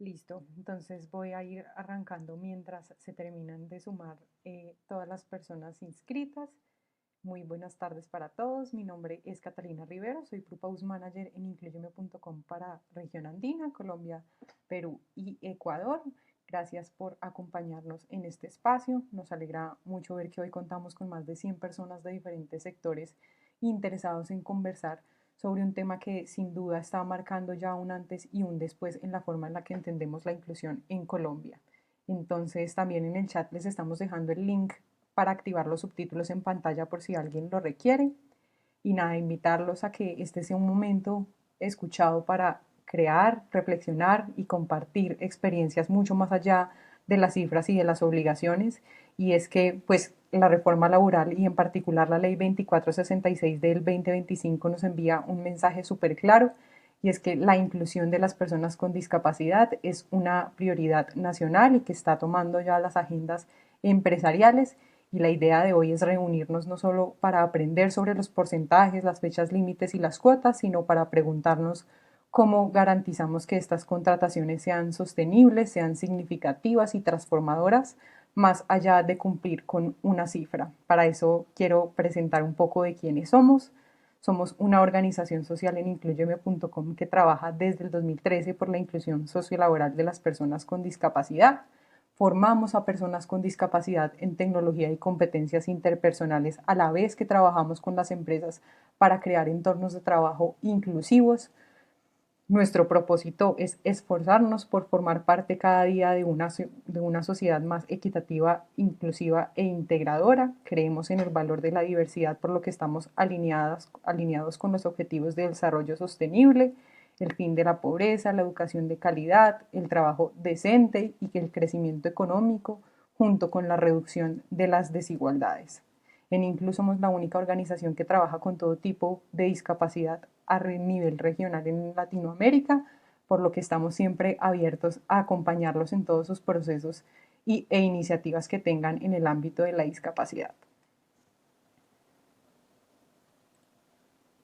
Listo, entonces voy a ir arrancando mientras se terminan de sumar todas las personas inscritas. Muy buenas tardes para todos. Mi nombre es Catalina Rivero, soy Propose Manager en incluyeme.com para Región Andina, Colombia, Perú y Ecuador. Gracias por acompañarnos en este espacio. Nos alegra mucho ver que hoy contamos con más de 100 personas de diferentes sectores interesados en conversar sobre un tema que sin duda está marcando ya un antes y un después en la forma en la que entendemos la inclusión en Colombia. Entonces también en el chat les estamos dejando el link para activar los subtítulos en pantalla por si alguien lo requiere. Y nada, invitarlos a que este sea un momento escuchado para crear, reflexionar y compartir experiencias mucho más allá de las cifras y de las obligaciones. Y es que, pues, la reforma laboral y en particular la ley 2466 del 2025 nos envía un mensaje súper claro y es que la inclusión de las personas con discapacidad es una prioridad nacional y que está tomando ya las agendas empresariales y la idea de hoy es reunirnos no solo para aprender sobre los porcentajes, las fechas límites y las cuotas, sino para preguntarnos cómo garantizamos que estas contrataciones sean sostenibles, sean significativas y transformadoras, más allá de cumplir con una cifra. Para eso quiero presentar un poco de quiénes somos. Somos una organización social en incluyeme.com que trabaja desde el 2013 por la inclusión sociolaboral de las personas con discapacidad. Formamos a personas con discapacidad en tecnología y competencias interpersonales a la vez que trabajamos con las empresas para crear entornos de trabajo inclusivos. Nuestro propósito es esforzarnos por formar parte cada día de una sociedad más equitativa, inclusiva e integradora. Creemos en el valor de la diversidad, por lo que estamos alineados con los objetivos de desarrollo sostenible, el fin de la pobreza, la educación de calidad, el trabajo decente y el crecimiento económico, junto con la reducción de las desigualdades. En Inclu somos la única organización que trabaja con todo tipo de discapacidad a nivel regional en Latinoamérica, por lo que estamos siempre abiertos a acompañarlos en todos sus procesos e iniciativas que tengan en el ámbito de la discapacidad.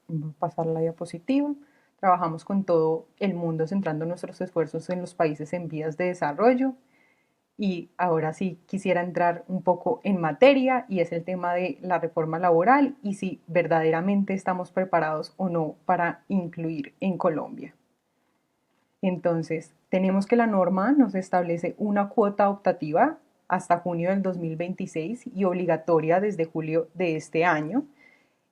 Voy a pasar la diapositiva. Trabajamos con todo el mundo centrando nuestros esfuerzos en los países en vías de desarrollo. Y ahora sí quisiera entrar un poco en materia y es el tema de la reforma laboral y si verdaderamente estamos preparados o no para incluir en Colombia. Entonces, tenemos que la norma nos establece una cuota optativa hasta junio del 2026 y obligatoria desde julio de este año.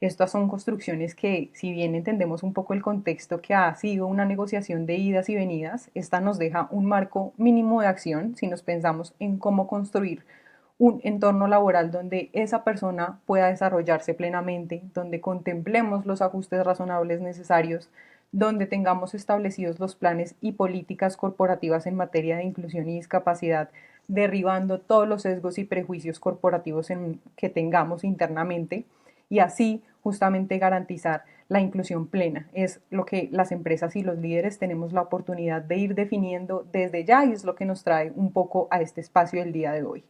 Estas son construcciones que, si bien entendemos un poco el contexto que ha sido una negociación de idas y venidas, esta nos deja un marco mínimo de acción si nos pensamos en cómo construir un entorno laboral donde esa persona pueda desarrollarse plenamente, donde contemplemos los ajustes razonables necesarios, donde tengamos establecidos los planes y políticas corporativas en materia de inclusión y discapacidad, derribando todos los sesgos y prejuicios corporativos que tengamos internamente y así justamente garantizar la inclusión plena. Es lo que las empresas y los líderes tenemos la oportunidad de ir definiendo desde ya y es lo que nos trae un poco a este espacio del día de hoy.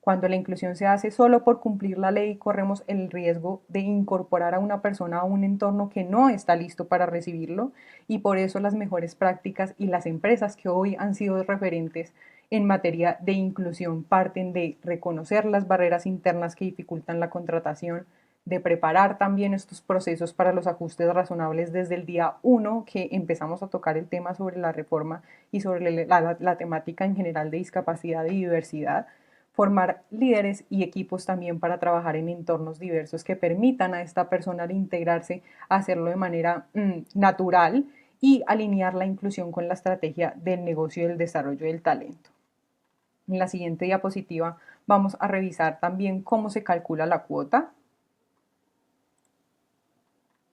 Cuando la inclusión se hace solo por cumplir la ley, corremos el riesgo de incorporar a una persona a un entorno que no está listo para recibirlo y por eso las mejores prácticas y las empresas que hoy han sido referentes en materia de inclusión parten de reconocer las barreras internas que dificultan la contratación, de preparar también estos procesos para los ajustes razonables desde el día 1 que empezamos a tocar el tema sobre la reforma y sobre la temática en general de discapacidad y diversidad, formar líderes y equipos también para trabajar en entornos diversos que permitan a esta persona integrarse, hacerlo de manera natural y alinear la inclusión con la estrategia del negocio y el desarrollo del talento. En la siguiente diapositiva vamos a revisar también cómo se calcula la cuota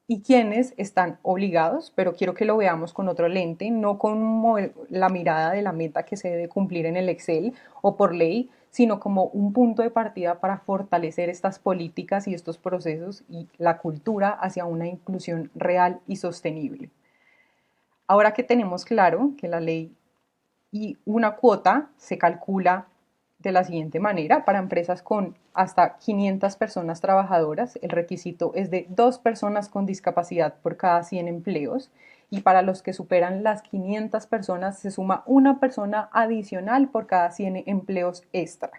y quiénes están obligados, pero quiero que lo veamos con otro lente, no como la mirada de la meta que se debe cumplir en el Excel o por ley, sino como un punto de partida para fortalecer estas políticas y estos procesos y la cultura hacia una inclusión real y sostenible. Ahora que tenemos claro que la ley y una cuota se calcula de la siguiente manera. Para empresas con hasta 500 personas trabajadoras, el requisito es de 2 personas con discapacidad por cada 100 empleos y para los que superan las 500 personas se suma una persona adicional por cada 100 empleos extra.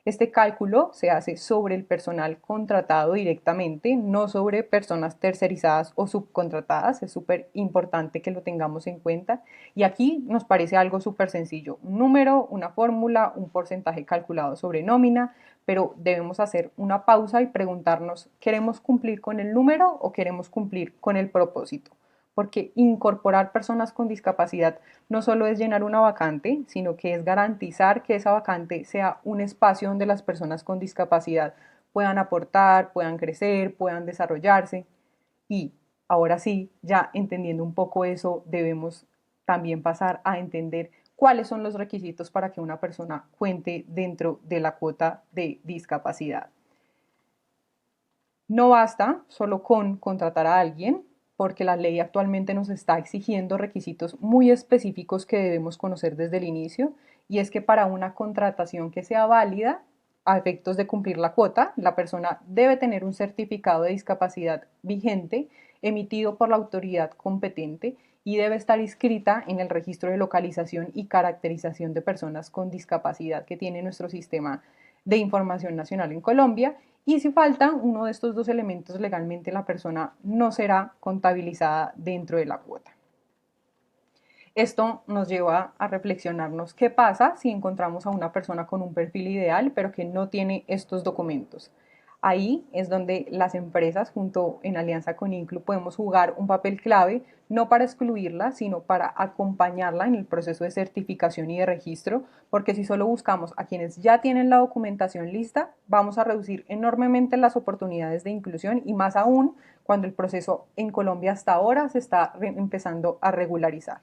Este cálculo se hace sobre el personal contratado directamente, no sobre personas tercerizadas o subcontratadas. Es súper importante que lo tengamos en cuenta. Y aquí nos parece algo súper sencillo. Un número, una fórmula, un porcentaje calculado sobre nómina, pero debemos hacer una pausa y preguntarnos, ¿queremos cumplir con el número o queremos cumplir con el propósito? Porque incorporar personas con discapacidad no solo es llenar una vacante, sino que es garantizar que esa vacante sea un espacio donde las personas con discapacidad puedan aportar, puedan crecer, puedan desarrollarse. Y ahora sí, ya entendiendo un poco eso, debemos también pasar a entender cuáles son los requisitos para que una persona cuente dentro de la cuota de discapacidad. No basta solo con contratar a alguien, porque la ley actualmente nos está exigiendo requisitos muy específicos que debemos conocer desde el inicio, y es que para una contratación que sea válida, a efectos de cumplir la cuota, la persona debe tener un certificado de discapacidad vigente emitido por la autoridad competente y debe estar inscrita en el registro de localización y caracterización de personas con discapacidad que tiene nuestro sistema de información nacional en Colombia. Y si falta uno de estos dos elementos legalmente, la persona no será contabilizada dentro de la cuota. Esto nos lleva a reflexionarnos qué pasa si encontramos a una persona con un perfil ideal, pero que no tiene estos documentos. Ahí es donde las empresas, junto en alianza con Inclu, podemos jugar un papel clave, no para excluirla, sino para acompañarla en el proceso de certificación y de registro, porque si solo buscamos a quienes ya tienen la documentación lista, vamos a reducir enormemente las oportunidades de inclusión y más aún cuando el proceso en Colombia hasta ahora se está empezando a regularizar.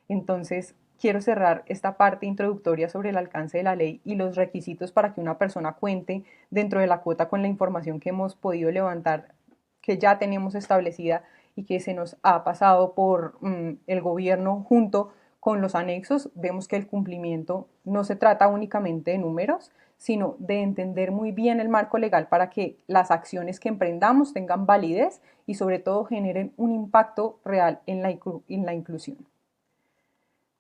Entonces, quiero cerrar esta parte introductoria sobre el alcance de la ley y los requisitos para que una persona cuente dentro de la cuota con la información que hemos podido levantar, que ya tenemos establecida y que se nos ha pasado por el gobierno junto con los anexos. Vemos que el cumplimiento no se trata únicamente de números, sino de entender muy bien el marco legal para que las acciones que emprendamos tengan validez y sobre todo generen un impacto real en la inclusión.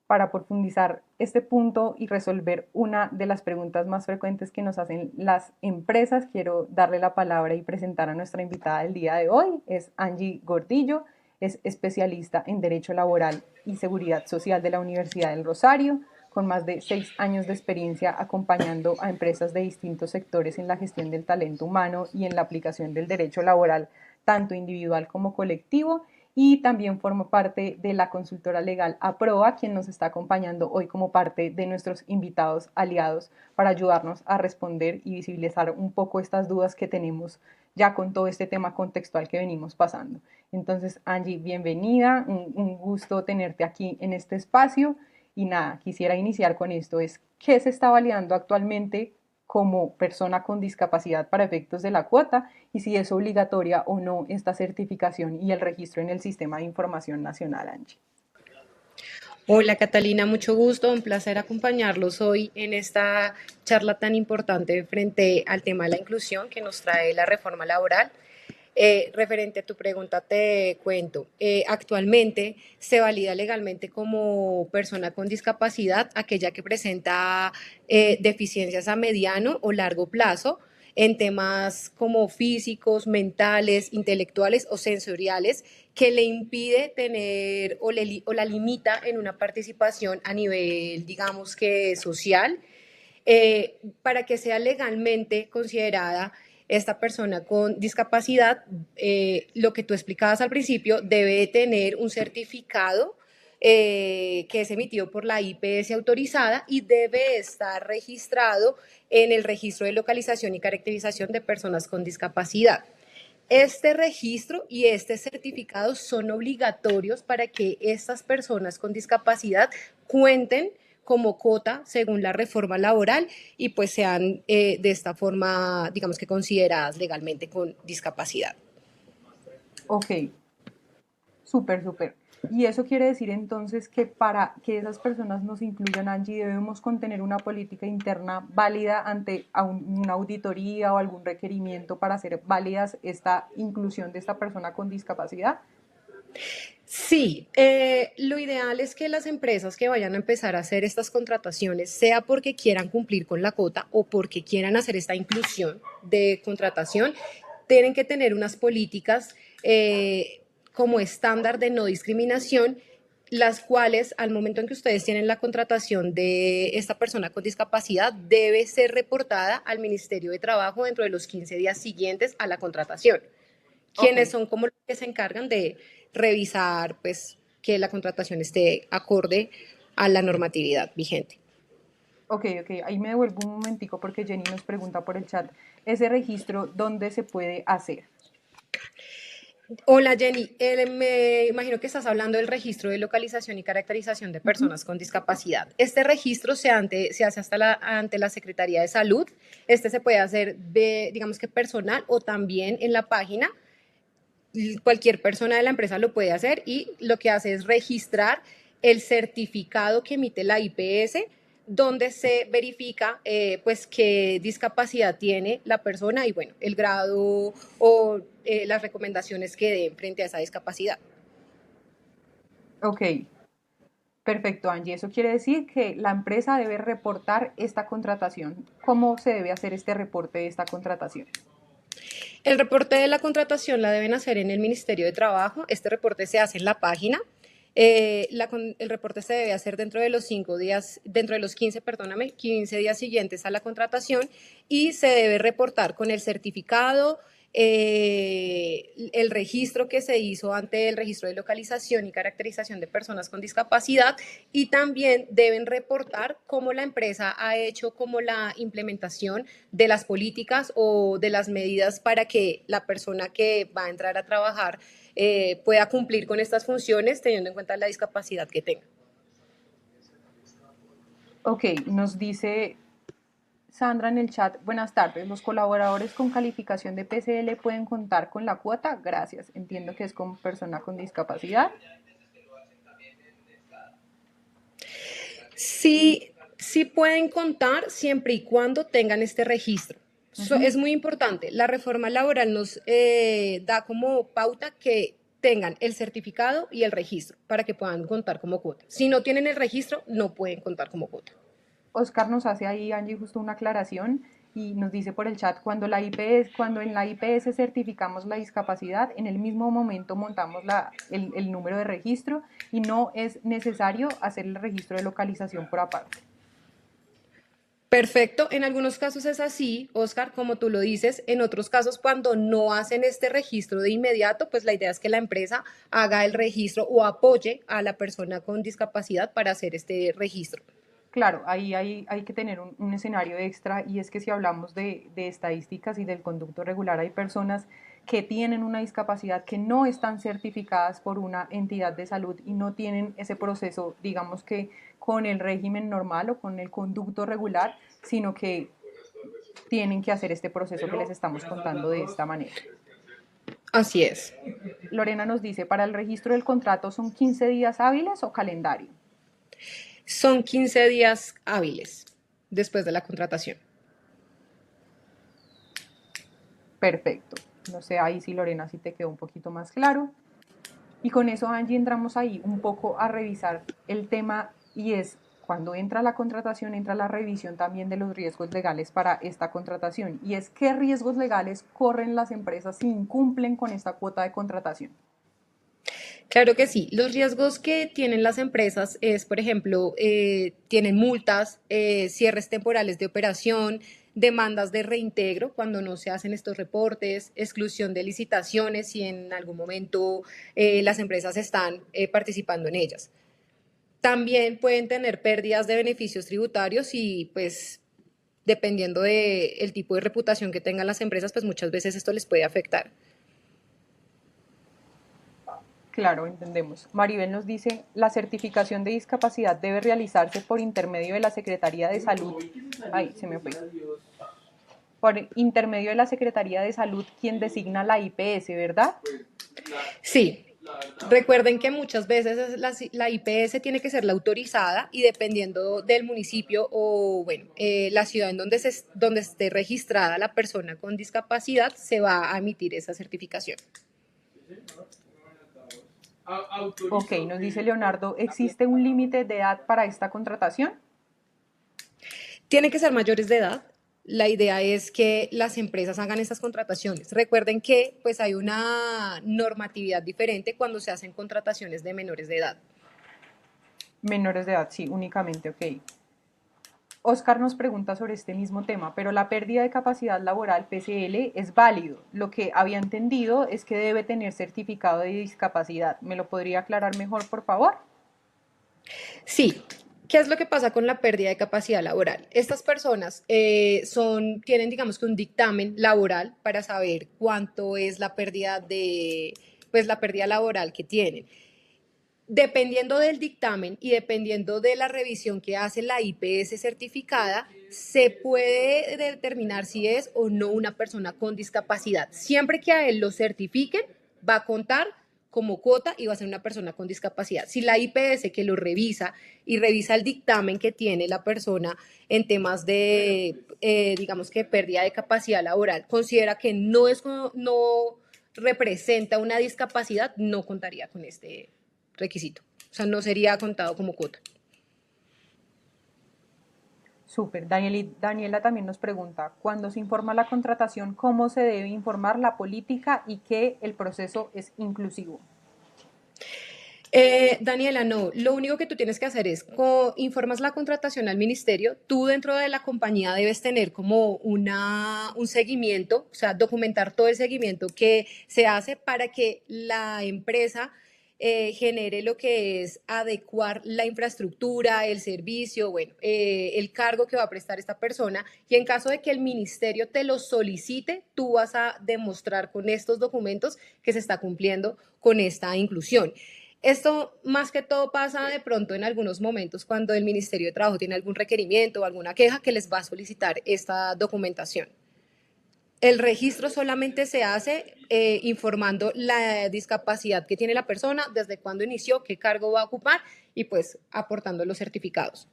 Para profundizar este punto y resolver una de las preguntas más frecuentes que nos hacen las empresas, quiero darle la palabra y presentar a nuestra invitada del día de hoy. Es Angie Gordillo, es especialista en Derecho Laboral y Seguridad Social de la Universidad del Rosario, con más de 6 años de experiencia acompañando a empresas de distintos sectores en la gestión del talento humano y en la aplicación del derecho laboral, tanto individual como colectivo, y también forma parte de la consultora legal APROA, quien nos está acompañando hoy como parte de nuestros invitados aliados para ayudarnos a responder y visibilizar un poco estas dudas que tenemos ya con todo este tema contextual que venimos pasando. Entonces, Angie, bienvenida, un gusto tenerte aquí en este espacio y nada, quisiera iniciar con esto, es ¿qué se está validando actualmente como persona con discapacidad para efectos de la cuota y si es obligatoria o no esta certificación y el registro en el Sistema de Información Nacional, Angie? Hola Catalina, mucho gusto, un placer acompañarlos hoy en esta charla tan importante frente al tema de la inclusión que nos trae la reforma laboral. Referente a tu pregunta, te cuento. Actualmente se valida legalmente como persona con discapacidad aquella que presenta deficiencias a mediano o largo plazo en temas como físicos, mentales, intelectuales o sensoriales que le impide tener o la limita en una participación a nivel, digamos que social, para que sea legalmente considerada esta persona con discapacidad, lo que tú explicabas al principio, debe tener un certificado que es emitido por la IPS autorizada y debe estar registrado en el registro de localización y caracterización de personas con discapacidad. Este registro y este certificado son obligatorios para que estas personas con discapacidad cuenten como cuota según la reforma laboral y pues sean de esta forma, digamos que consideradas legalmente con discapacidad. Ok, súper, súper. Y eso quiere decir entonces que para que esas personas nos incluyan, Angie, debemos contener una política interna válida ante una auditoría o algún requerimiento para hacer válidas esta inclusión de esta persona con discapacidad. Sí, lo ideal es que las empresas que vayan a empezar a hacer estas contrataciones, sea porque quieran cumplir con la cuota o porque quieran hacer esta inclusión de contratación, tienen que tener unas políticas como estándar de no discriminación, las cuales al momento en que ustedes tienen la contratación de esta persona con discapacidad debe ser reportada al Ministerio de Trabajo dentro de los 15 días siguientes a la contratación, Ok, quienes son como los que se encargan de revisar pues que la contratación esté acorde a la normatividad vigente. ok, ahí me devuelvo un momentico porque Jenny nos pregunta por el chat, ¿ese registro dónde se puede hacer? Hola Jenny, me imagino que estás hablando del registro de localización y caracterización de Ujú. personas con discapacidad. Este registro se hace ante la Secretaría de Salud. Este se puede hacer, digamos que personal o también en la página. Cualquier persona de la empresa lo puede hacer y lo que hace es registrar el certificado que emite la IPS, donde se verifica pues qué discapacidad tiene la persona y bueno, el grado o las recomendaciones que den frente a esa discapacidad. Ok, perfecto, Angie. Eso quiere decir que la empresa debe reportar esta contratación. ¿Cómo se debe hacer este reporte de esta contratación? El reporte de la contratación la deben hacer en el Ministerio de Trabajo. Este reporte se hace en la página. El reporte se debe hacer dentro de los 5 días, dentro de los 15, perdóname, 15 días siguientes a la contratación y se debe reportar con el certificado, el registro que se hizo ante el registro de localización y caracterización de personas con discapacidad y también deben reportar cómo la empresa ha hecho como la implementación de las políticas o de las medidas para que la persona que va a entrar a trabajar pueda cumplir con estas funciones teniendo en cuenta la discapacidad que tenga. Ok, nos dice Sandra en el chat, buenas tardes, ¿los colaboradores con calificación de PCL pueden contar con la cuota? Gracias, entiendo que es con persona con discapacidad. Sí, sí pueden contar siempre y cuando tengan este registro. Ujú. Es muy importante. La reforma laboral nos da como pauta que tengan el certificado y el registro para que puedan contar como cuota. Si no tienen el registro, no pueden contar como cuota. Oscar nos hace ahí, Angie, justo una aclaración y nos dice por el chat, cuando en la IPS certificamos la discapacidad, en el mismo momento montamos el número de registro y no es necesario hacer el registro de localización por aparte. Perfecto, en algunos casos es así, Oscar, como tú lo dices, en otros casos cuando no hacen este registro de inmediato, pues la idea es que la empresa haga el registro o apoye a la persona con discapacidad para hacer este registro. Claro, ahí hay que tener un escenario extra y es que si hablamos de estadísticas y del conducto regular, hay personas que tienen una discapacidad que no están certificadas por una entidad de salud y no tienen ese proceso, digamos que con el régimen normal o con el conducto regular, sino que tienen que hacer este proceso que les estamos contando de esta manera. Así es. Lorena nos dice, para el registro del contrato son 15 días hábiles o calendario. Son 15 días hábiles después de la contratación. Perfecto. No sé, ahí sí Lorena, si te quedó un poquito más claro. Y con eso, Angie, entramos ahí un poco a revisar el tema y es cuando entra la contratación, entra la revisión también de los riesgos legales para esta contratación. Y es qué riesgos legales corren las empresas si incumplen con esta cuota de contratación. Claro que sí. Los riesgos que tienen las empresas es, por ejemplo, tienen multas, cierres temporales de operación, demandas de reintegro cuando no se hacen estos reportes, exclusión de licitaciones si en algún momento las empresas están participando en ellas. También pueden tener pérdidas de beneficios tributarios y pues dependiendo del tipo de reputación que tengan las empresas, pues muchas veces esto les puede afectar. Claro, entendemos. Maribel nos dice, la certificación de discapacidad debe realizarse por intermedio de la Secretaría de Salud. Ay, se me fue. Por intermedio de la Secretaría de Salud, quien designa la IPS, ¿verdad? Sí, recuerden que muchas veces la IPS tiene que ser la autorizada y dependiendo del municipio o, bueno, la ciudad en donde esté registrada la persona con discapacidad, se va a emitir esa certificación. Ok, nos dice Leonardo, ¿existe un límite de edad para esta contratación? Tienen que ser mayores de edad. La idea es que las empresas hagan estas contrataciones. Recuerden que pues hay una normatividad diferente cuando se hacen contrataciones de menores de edad. Menores de edad, sí, únicamente, ok. Oscar nos pregunta sobre este mismo tema, pero la pérdida de capacidad laboral PCL es válido. Lo que había entendido es que debe tener certificado de discapacidad. ¿Me lo podría aclarar mejor, por favor? Sí, ¿qué es lo que pasa con la pérdida de capacidad laboral? Estas personas tienen, digamos que un dictamen laboral para saber cuánto es la pérdida pues la pérdida laboral que tienen. Dependiendo del dictamen y dependiendo de la revisión que hace la IPS certificada, se puede determinar si es o no una persona con discapacidad. Siempre que a él lo certifiquen, va a contar como cuota y va a ser una persona con discapacidad. Si la IPS que lo revisa y revisa el dictamen que tiene la persona en temas de, digamos que pérdida de capacidad laboral, considera que no representa una discapacidad, no contaría con este requisito. O sea, no sería contado como cuota. Súper. Daniela también nos pregunta, cuando se informa la contratación, ¿cómo se debe informar la política y que el proceso es inclusivo? Daniela, no, lo único que tú tienes que hacer es informas la contratación al ministerio, tú dentro de la compañía debes tener como un seguimiento, o sea, documentar todo el seguimiento que se hace para que la empresa genere lo que es adecuar la infraestructura, el servicio, bueno, el cargo que va a prestar esta persona y en caso de que el ministerio te lo solicite, tú vas a demostrar con estos documentos que se está cumpliendo con esta inclusión. Esto más que todo pasa de pronto en algunos momentos cuando el Ministerio de Trabajo tiene algún requerimiento o alguna queja que les va a solicitar esta documentación. El registro solamente se hace informando la discapacidad que tiene la persona, desde cuándo inició, qué cargo va a ocupar y pues aportando los certificados.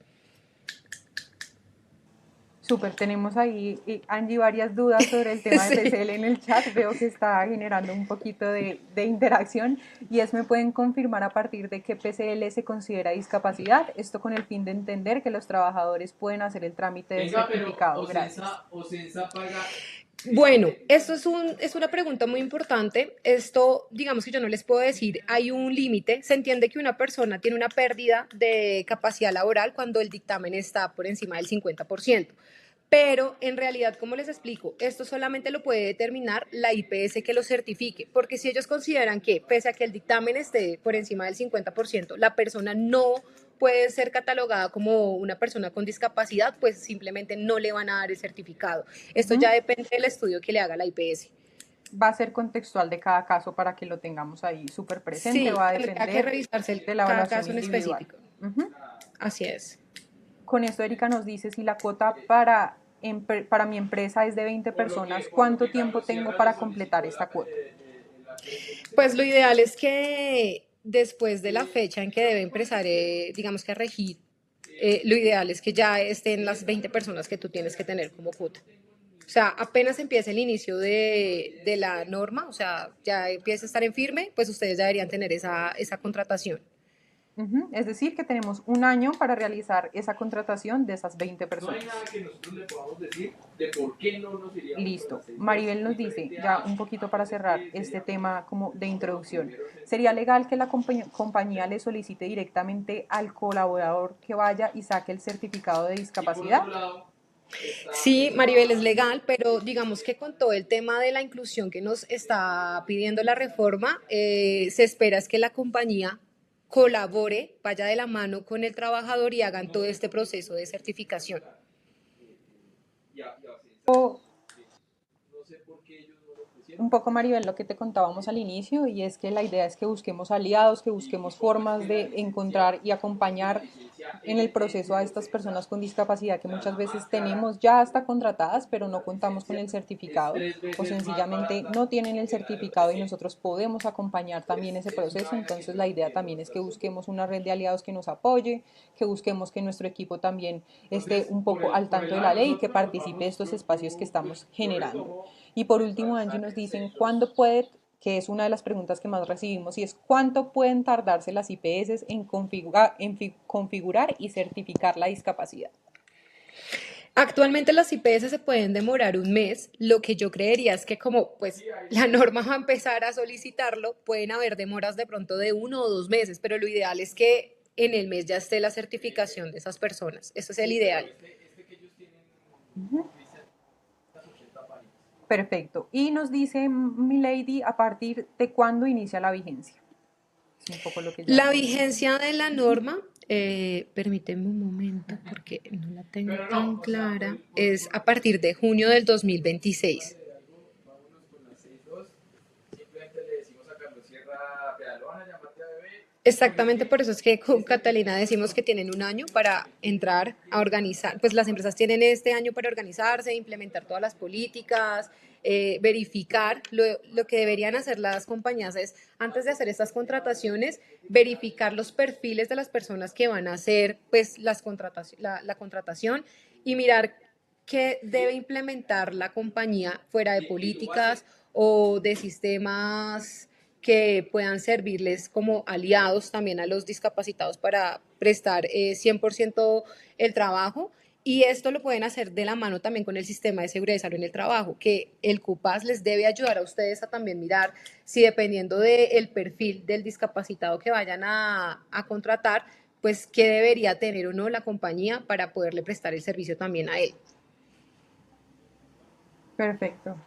Súper, tenemos ahí, Angie, varias dudas sobre el tema de Sí. PCL en el chat. Veo que está generando un poquito de interacción y es, ¿me pueden confirmar a partir de qué PCL se considera discapacidad? Esto con el fin de entender que los trabajadores pueden hacer el trámite del certificado. Gracias. Ocensa paga. Bueno, esto es una pregunta muy importante. Esto, digamos que yo no les puedo decir, hay un límite. Se entiende que una persona tiene una pérdida de capacidad laboral cuando el dictamen está por encima del 50%. Pero en realidad, como les explico, esto solamente lo puede determinar la IPS que lo certifique, porque si ellos consideran que, pese a que el dictamen esté por encima del 50%, la persona no puede ser catalogada como una persona con discapacidad, pues simplemente no le van a dar el certificado. Esto ya depende del estudio que le haga la IPS. Va a ser contextual de cada caso para que lo tengamos ahí súper presente, Sí, va a tendría que depender revisarse de la cada evaluación caso en individual. específico. Ujú. Así es. Con esto, Erika nos dice si la cuota para mi empresa es de 20 personas, ¿cuánto tiempo tengo para completar esta cuota? Pues lo ideal es que después de la fecha en que debe empezar, digamos que a regir, lo ideal es que ya estén las 20 personas que tú tienes que tener como cuota. O sea, apenas empieza el inicio de la norma, o sea, ya empieza a estar en firme, pues ustedes ya deberían tener esa contratación. Ujú. Es decir, que tenemos un año para realizar esa contratación de esas 20 No hay personas. nada que nosotros le podamos decir de por qué no nos iríamos por Listo. las 6 meses. Maribel nos dice, ya un poquito para cerrar este tema como de introducción, ¿sería legal que la compañía le solicite directamente al colaborador que vaya y saque el certificado de Y por discapacidad? otro lado, está Sí, esa Maribel, es parte legal, pero digamos que con todo el tema de la inclusión que nos está pidiendo la reforma, se espera es que la compañía colabore, vaya de la mano con el trabajador y hagan todo este proceso de certificación. y Ocensa, O no sé por qué ellos no lo pusieron. un poco, Maribel, lo que te contábamos al inicio, y es que la idea es que busquemos aliados, que busquemos formas de encontrar y acompañar en el proceso a estas personas con discapacidad que muchas veces tenemos ya hasta contratadas, pero no contamos con el Es certificado tres o veces más sencillamente barata no tienen el que la de certificado y recién. nosotros podemos acompañar también ese Es una proceso. vaina que Entonces yo la no idea entiendo también por es que razón. busquemos una red de aliados que nos apoye, que busquemos que nuestro equipo también esté Entonces, un poco al por el tanto de lado la de ley y que nosotros, participe de estos espacios que pues, estamos yo generando. retomo, Y por último, Angie nos dicen, ¿cuándo puede que es una de las preguntas que más recibimos, y es ¿cuánto pueden tardarse las IPS en configurar y certificar la discapacidad? Actualmente las IPS se pueden demorar un mes. Lo que yo creería es que como pues la norma va a empezar a solicitarlo, pueden haber demoras de pronto de 1 o 2 meses, pero lo ideal es que en el mes ya esté la certificación de esas personas. Eso es el ideal. Ujú. Perfecto. Y nos dice Milady, ¿a partir de cuándo inicia la vigencia? Es un poco lo que ya La nos... vigencia de la norma, permíteme un momento porque no la tengo Pero no, tan o sea, clara, es a partir de junio del 2026. vámonos con la 6-2. Simplemente le decimos a Carlos Sierra, vea, lo van a llamar ya bebé. Exactamente por eso es que con Catalina decimos que tienen un año para entrar a organizar, pues las empresas tienen este año para organizarse, implementar todas las políticas, verificar. Lo que deberían hacer las compañías es, antes de hacer estas contrataciones, verificar los perfiles de las personas que van a hacer pues, la contratación y mirar qué debe implementar la compañía fuera de políticas o de sistemas que puedan servirles como aliados también a los discapacitados para prestar 100% el trabajo. Y esto lo pueden hacer de la mano también con el sistema de seguridad y salud en el trabajo, que el CUPAS les debe ayudar a ustedes a también mirar si dependiendo del perfil del discapacitado que vayan a contratar, pues qué debería tener o no la compañía para poderle prestar el servicio también a él. Perfecto.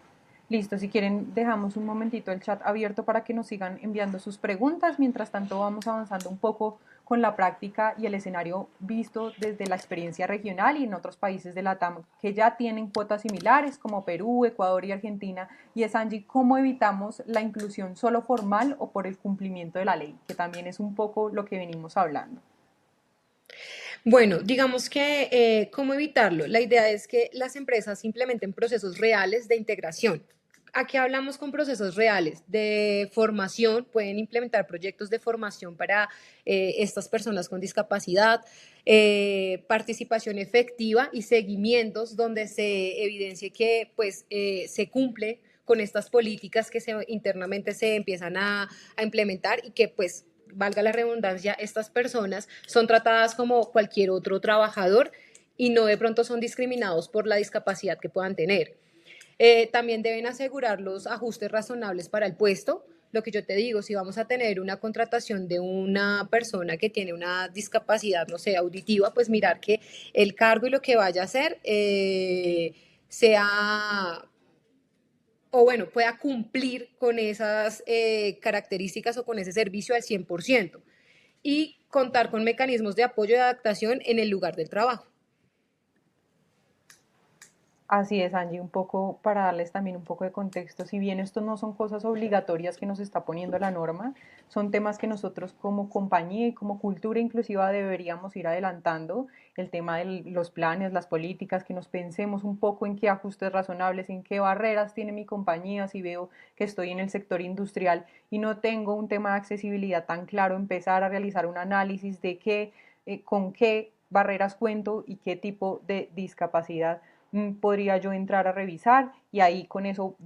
Listo, si quieren dejamos un momentito el chat abierto para que nos sigan enviando sus preguntas. Mientras tanto vamos avanzando un poco con la práctica y el escenario visto desde la experiencia regional y en otros países de la TAM que ya tienen cuotas similares como Perú, Ecuador y Argentina. Y es, Angie, ¿cómo evitamos la inclusión solo formal o por el cumplimiento de la ley? Que también es un poco lo que venimos hablando. Bueno, digamos que, ¿cómo evitarlo? La idea es que las empresas implementen procesos reales de integración. Aquí hablamos con procesos reales de formación, pueden implementar proyectos de formación para estas personas con discapacidad, participación efectiva y seguimientos donde se evidencie que pues, se cumple con estas políticas que internamente se empiezan a implementar y que pues valga la redundancia, estas personas son tratadas como cualquier otro trabajador y no de pronto son discriminados por la discapacidad que puedan tener. También deben asegurar los ajustes razonables para el puesto. Lo que yo te digo, si vamos a tener una contratación de una persona que tiene una discapacidad, no sé, auditiva, pues mirar que el cargo y lo que vaya a hacer sea o bueno, pueda cumplir con esas características o con ese servicio al 100% y contar con mecanismos de apoyo y adaptación en el lugar del trabajo. Así es, Angie, un poco para darles también un poco de contexto, si bien esto no son cosas obligatorias que nos está poniendo la norma, son temas que nosotros como compañía y como cultura inclusiva deberíamos ir adelantando, el tema de los planes, las políticas, que nos pensemos un poco en qué ajustes razonables, en qué barreras tiene mi compañía, si veo que estoy en el sector industrial y no tengo un tema de accesibilidad tan claro, empezar a realizar un análisis de qué, con qué barreras cuento y qué tipo de discapacidad podría yo entrar a revisar, y ahí con eso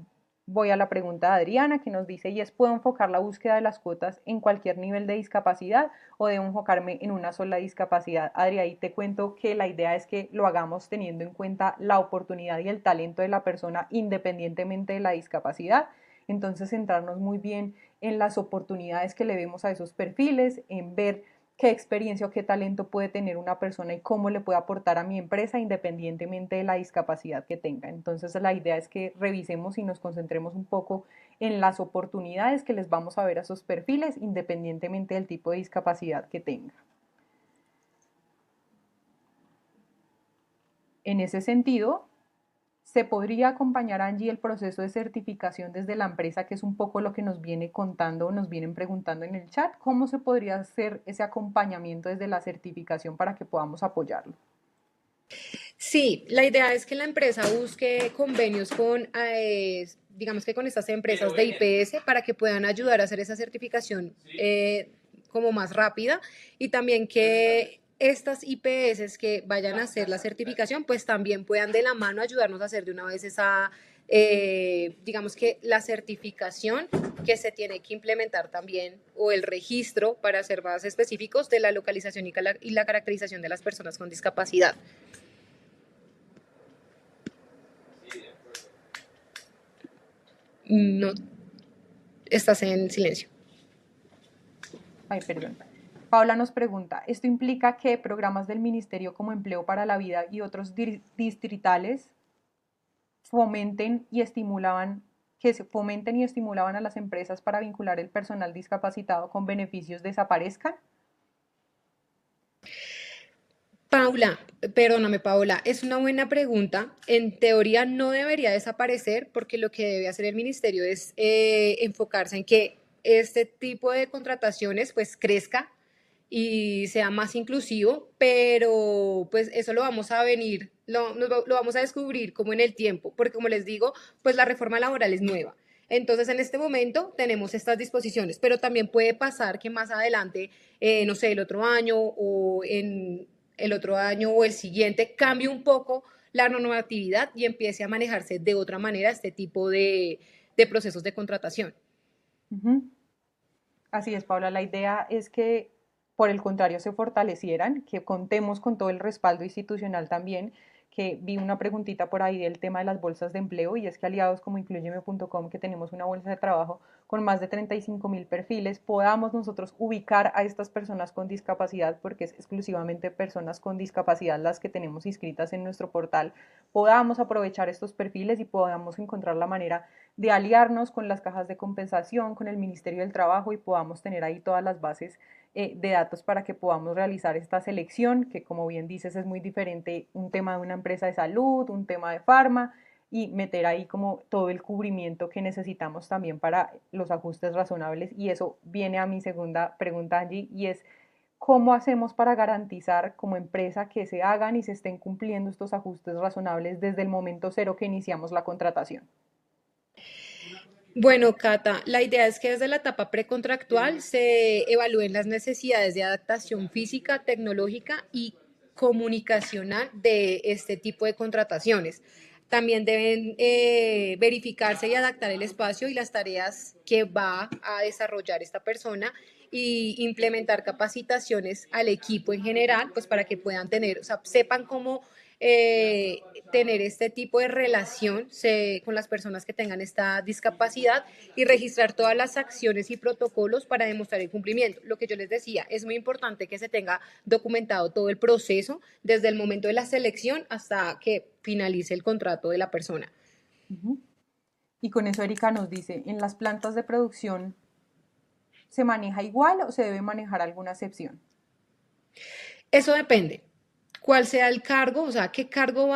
voy a la pregunta de Adriana que nos dice, y es, ¿puedo enfocar la búsqueda de las cuotas en cualquier nivel de discapacidad o debo enfocarme en una sola discapacidad? Adri, ahí te cuento que la idea es que lo hagamos teniendo en cuenta la oportunidad y el talento de la persona independientemente de la discapacidad. Entonces, centrarnos muy bien en las oportunidades que le vemos a esos perfiles, en ver qué experiencia o qué talento puede tener una persona y cómo le puede aportar a mi empresa independientemente de la discapacidad que tenga. Entonces la idea es que revisemos y nos concentremos un poco en las oportunidades que les vamos a ver a esos perfiles independientemente del tipo de discapacidad que tenga. En ese sentido, ¿se podría acompañar, Angie, el proceso de certificación desde la empresa, que es un poco lo que nos viene contando, nos vienen preguntando en el chat? ¿Cómo se podría hacer ese acompañamiento desde la certificación para que podamos apoyarlo? Sí, la idea es que la empresa busque convenios con, digamos que con estas empresas de IPS para que puedan ayudar a hacer esa certificación como más rápida y también que estas IPS que vayan a hacer la certificación pues también puedan de la mano ayudarnos a hacer de una vez digamos que la certificación que se tiene que implementar también, o el registro, para ser más específicos, de la localización y la caracterización de las personas con discapacidad. No, estás en silencio. Ay, perdón. Paula nos pregunta, ¿esto implica que programas del Ministerio como Empleo para la Vida y otros distritales fomenten y estimulaban, que se fomenten y estimulaban a las empresas para vincular el personal discapacitado con beneficios desaparezcan? Paola, es una buena pregunta. En teoría no debería desaparecer porque lo que debe hacer el ministerio es enfocarse en que este tipo de contrataciones pues crezca y sea más inclusivo, pero pues eso lo vamos a venir, lo vamos a descubrir como en el tiempo, porque como les digo, pues la reforma laboral es nueva. Entonces, en este momento tenemos estas disposiciones, pero también puede pasar que más adelante, no sé, el otro año o en el otro año o el siguiente, cambie un poco la normatividad y empiece a manejarse de otra manera este tipo de procesos de contratación. Ujú. Así es, Paula. La idea es que, por el contrario, se fortalecieran, que contemos con todo el respaldo institucional también, que vi una preguntita por ahí del tema de las bolsas de empleo y es que aliados como incluyeme.com, que tenemos una bolsa de trabajo con más de 35.000 perfiles, podamos nosotros ubicar a estas personas con discapacidad, porque es exclusivamente personas con discapacidad las que tenemos inscritas en nuestro portal, podamos aprovechar estos perfiles y podamos encontrar la manera de aliarnos con las cajas de compensación, con el Ministerio del Trabajo y podamos tener ahí todas las bases de datos para que podamos realizar esta selección, que como bien dices es muy diferente un tema de una empresa de salud, un tema de farma, y meter ahí como todo el cubrimiento que necesitamos también para los ajustes razonables. Y eso viene a mi segunda pregunta, Angie, y es ¿cómo hacemos para garantizar como empresa que se hagan y se estén cumpliendo estos ajustes razonables desde el momento cero que iniciamos la contratación? Bueno, Cata, la idea es que desde la etapa precontractual se evalúen las necesidades de adaptación física, tecnológica y comunicacional de este tipo de contrataciones. También deben verificarse y adaptar el espacio y las tareas que va a desarrollar esta persona y implementar capacitaciones al equipo en general, pues para que puedan tener, o sea, sepan cómo eh, tener este tipo de relación con las personas que tengan esta discapacidad y registrar todas las acciones y protocolos para demostrar el cumplimiento. Lo que yo les decía, es muy importante que se tenga documentado todo el proceso desde el momento de la selección hasta que finalice el contrato de la persona. Uh-huh. Y con eso Erika nos dice, ¿en las plantas de producción se maneja igual o se debe manejar alguna excepción? Eso depende. ¿Cuál sea el cargo? O sea, ¿qué cargo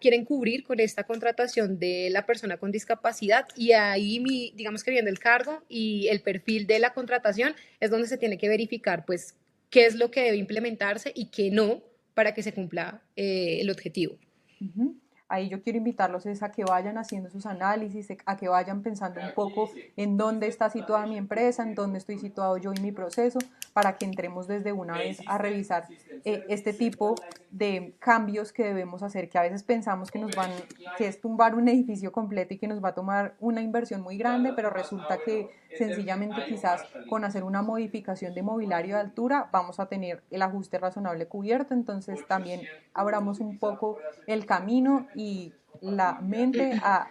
quieren cubrir con esta contratación de la persona con discapacidad? Y ahí, digamos que viendo el cargo y el perfil de la contratación, es donde se tiene que verificar, pues, qué es lo que debe implementarse y qué no para que se cumpla el objetivo. Uh-huh. Ahí yo quiero invitarlos es a que vayan haciendo sus análisis, a que vayan pensando un poco en dónde está situada mi empresa, en dónde estoy situado yo en mi proceso, para que entremos desde una vez a revisar este tipo de cambios que debemos hacer, que a veces pensamos que es tumbar un edificio completo y que nos va a tomar una inversión muy grande, pero resulta que sencillamente quizás con hacer una modificación de mobiliario de altura vamos a tener el ajuste razonable cubierto, entonces también abramos un poco el camino y la mente a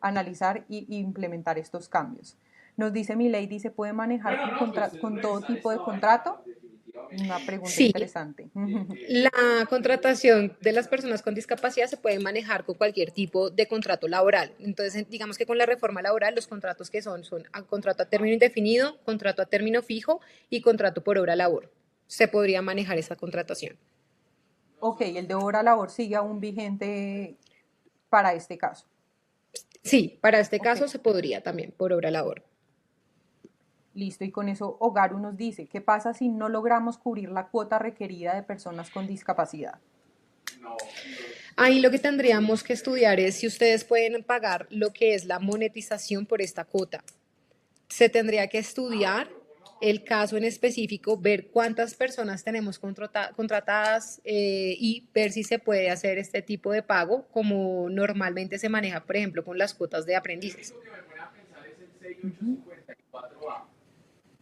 analizar e implementar estos cambios. Nos dice mi ley, ¿se puede manejar con todo tipo de contrato? Una pregunta Sí, interesante. la contratación de las personas con discapacidad se puede manejar con cualquier tipo de contrato laboral. Entonces, digamos que con la reforma laboral, los contratos que son contrato a término indefinido, contrato a término fijo y contrato por hora labor. Se podría manejar esa contratación. Ok, el de hora labor sigue aún vigente para este caso. Sí, para este Ok, caso se podría también por hora labor. listo. Y con eso Hogaru nos dice, ¿qué pasa si no logramos cubrir la cuota requerida de personas con discapacidad? Ahí lo que tendríamos que estudiar es si ustedes pueden pagar lo que es la monetización por esta cuota. Se tendría que estudiar el caso en específico, ver cuántas personas tenemos contratadas y ver si se puede hacer este tipo de pago como normalmente se maneja, por ejemplo, con las cuotas de aprendices. Lo que me pone a pensar es el Ujú. 6854A.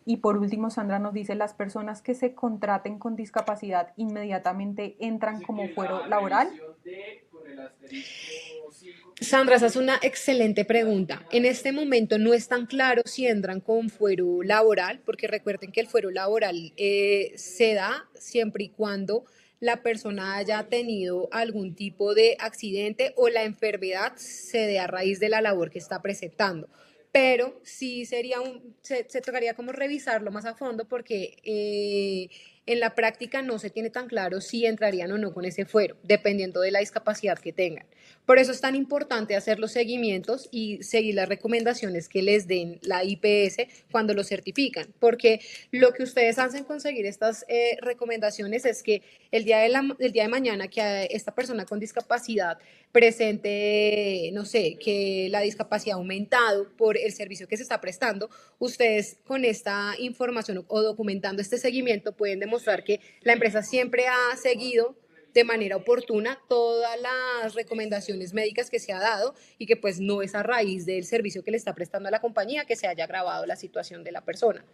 Y por último, Sandra nos dice, las personas que se contraten con discapacidad inmediatamente entran Dice como que fuero la laboral. revisión D con el asterisco 5 que Sandra, esa es dice una excelente pregunta. En este momento no es tan claro si entran con fuero laboral, porque recuerden que el fuero laboral se da siempre y cuando la persona haya tenido algún tipo de accidente o la enfermedad se dé a raíz de la labor que está presentando. Pero sí se tocaría como revisarlo más a fondo porque en la práctica no se tiene tan claro si entrarían o no con ese fuero, dependiendo de la discapacidad que tengan. Por eso es tan importante hacer los seguimientos y seguir las recomendaciones que les den la IPS cuando lo certifican, porque lo que ustedes hacen conseguir estas recomendaciones es que el día de mañana que esta persona con discapacidad presente, no sé, que la discapacidad ha aumentado por el servicio que se está prestando, ustedes con esta información o documentando este seguimiento pueden demostrar que la empresa siempre ha seguido de manera oportuna todas las recomendaciones médicas que se ha dado y que pues no es a raíz del servicio que le está prestando a la compañía que se haya agravado la situación de la persona.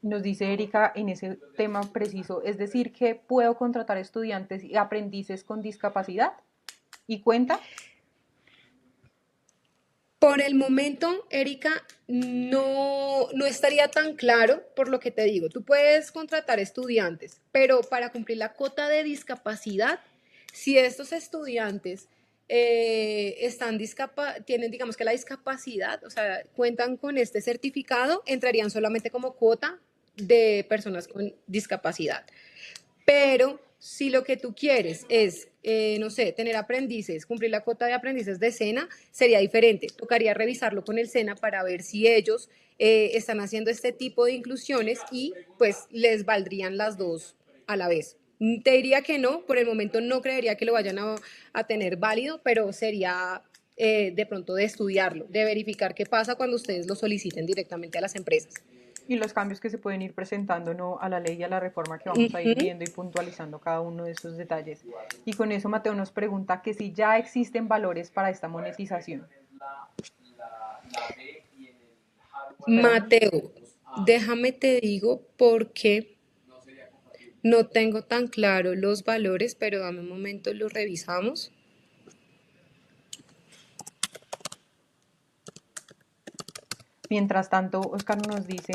Nos dice Erika en ese tema preciso, es decir, que puedo contratar estudiantes y aprendices con discapacidad y cuenta. Por el momento, Erika, no estaría tan claro por lo que te digo. Tú puedes contratar estudiantes, pero para cumplir la cuota de discapacidad, si estos estudiantes tienen, digamos que la discapacidad, o sea, cuentan con este certificado, entrarían solamente como cuota de personas con discapacidad. Pero si lo que tú quieres es, no sé, tener aprendices, cumplir la cuota de aprendices de SENA, sería diferente. Tocaría revisarlo con el SENA para ver si ellos están haciendo este tipo de inclusiones y pues les valdrían las dos a la vez. Te diría que no, por el momento no creería que lo vayan a tener válido, pero sería de pronto de estudiarlo, de verificar qué pasa cuando ustedes lo soliciten directamente a las empresas. Y los cambios que se pueden ir presentando, ¿no?, a la ley y a la reforma que vamos a ir Ujú. viendo y puntualizando cada uno de esos detalles. Y con eso Mateo nos pregunta que si ya existen valores para esta monetización. la D y en el hardware Espérame. Mateo, A déjame te digo porque no sería compatible. no tengo tan claro los valores, pero dame un momento, los revisamos. Mientras tanto, Oscar nos dice,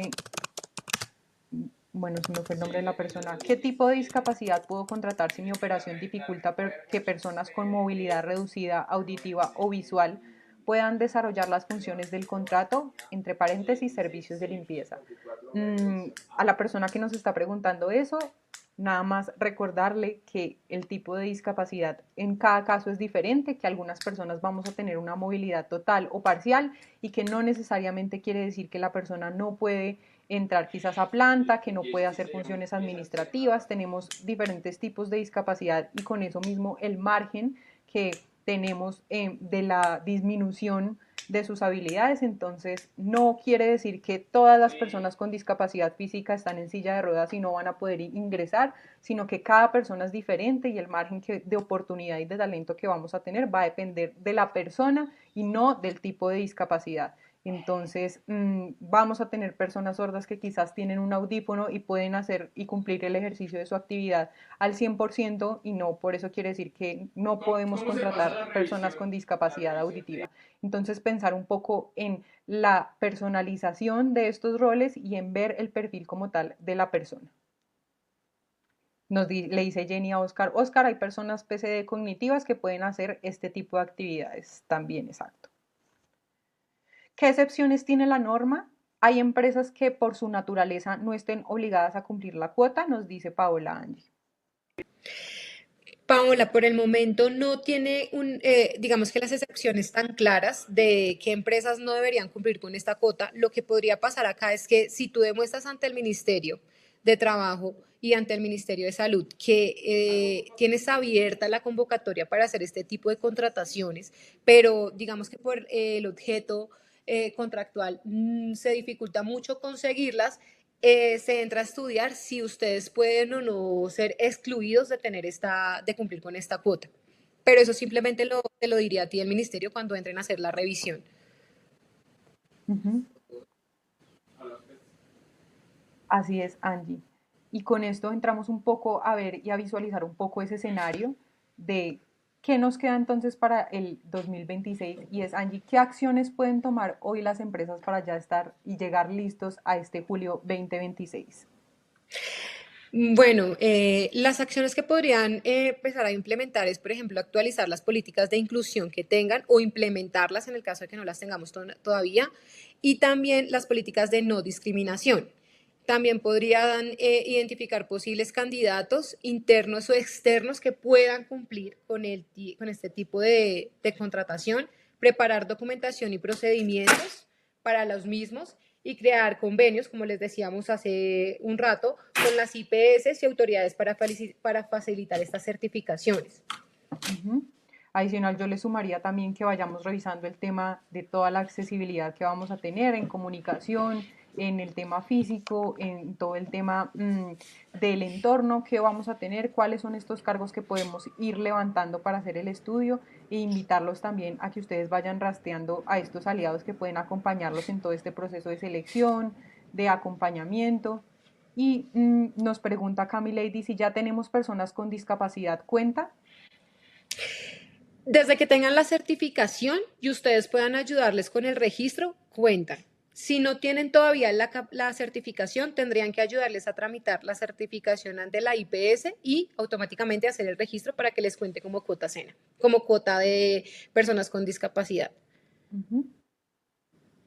bueno, se me fue el nombre de la persona, ¿qué tipo de discapacidad puedo contratar si mi operación dificulta que personas con movilidad reducida, auditiva o visual puedan desarrollar las funciones del contrato, entre paréntesis, servicios de limpieza? A la persona que nos está preguntando eso, nada más recordarle que el tipo de discapacidad en cada caso es diferente, que algunas personas vamos a tener una movilidad total o parcial y que no necesariamente quiere decir que la persona no puede entrar quizás a planta, que no puede hacer funciones administrativas. Tenemos diferentes tipos de discapacidad y con eso mismo el margen que tenemos de la disminución de sus habilidades. Entonces, no quiere decir que todas las personas con discapacidad física están en silla de ruedas y no van a poder ingresar, sino que cada persona es diferente y el margen de oportunidad y de talento que vamos a tener va a depender de la persona y no del tipo de discapacidad. Entonces, vamos a tener personas sordas que quizás tienen un audífono y pueden hacer y cumplir el ejercicio de su actividad al 100% y no, por eso quiere decir que no podemos ¿Cómo se pasa contratar la personas revisión? con La discapacidad revisión de auditiva. Entonces, pensar un poco en la personalización de estos roles y en ver el perfil como tal de la persona. Le dice Jenny a Oscar, Oscar, hay personas PCD cognitivas que pueden hacer este tipo de actividades también, exacto. ¿Qué excepciones tiene la norma? Hay empresas que por su naturaleza no estén obligadas a cumplir la cuota, nos dice Paola Angie. Paola, por el momento no tiene digamos que las excepciones tan claras de qué empresas no deberían cumplir con esta cuota. Lo que podría pasar acá es que si tú demuestras ante el Ministerio de Trabajo y ante el Ministerio de Salud que tienes abierta la convocatoria para hacer este tipo de contrataciones, pero digamos que por el objeto contractual se dificulta mucho conseguirlas, se entra a estudiar si ustedes pueden o no ser excluidos de de cumplir con esta cuota. Pero eso simplemente te lo diría a ti el ministerio cuando entren a hacer la revisión. Ujú. Así es, Angie. Y con esto entramos un poco a ver y a visualizar un poco ese escenario de qué nos queda entonces para el 2026. Y es, Angie, ¿qué acciones pueden tomar hoy las empresas para ya estar y llegar listos a este julio 2026? Bueno, las acciones que podrían empezar a implementar es, por ejemplo, actualizar las políticas de inclusión que tengan o implementarlas en el caso de que no las tengamos todavía, y también las políticas de no discriminación. También podrían identificar posibles candidatos internos o externos que puedan cumplir con este tipo de contratación, preparar documentación y procedimientos para los mismos y crear convenios, como les decíamos hace un rato, con las IPS y autoridades para facilitar estas certificaciones. Ujú. Adicional, yo le sumaría también que vayamos revisando el tema de toda la accesibilidad que vamos a tener en comunicación, en el tema físico, en todo el tema del entorno que vamos a tener, cuáles son estos cargos que podemos ir levantando para hacer el estudio e invitarlos también a que ustedes vayan rastreando a estos aliados que pueden acompañarlos en todo este proceso de selección, de acompañamiento. Y nos pregunta Camilady si ya tenemos personas con discapacidad, ¿cuenta? Desde que tengan la certificación y ustedes puedan ayudarles con el registro, cuentan. Si no tienen todavía la certificación, tendrían que ayudarles a tramitar la certificación ante la IPS y automáticamente hacer el registro para que les cuente como cuota SENA, como cuota de personas con discapacidad. Ujú.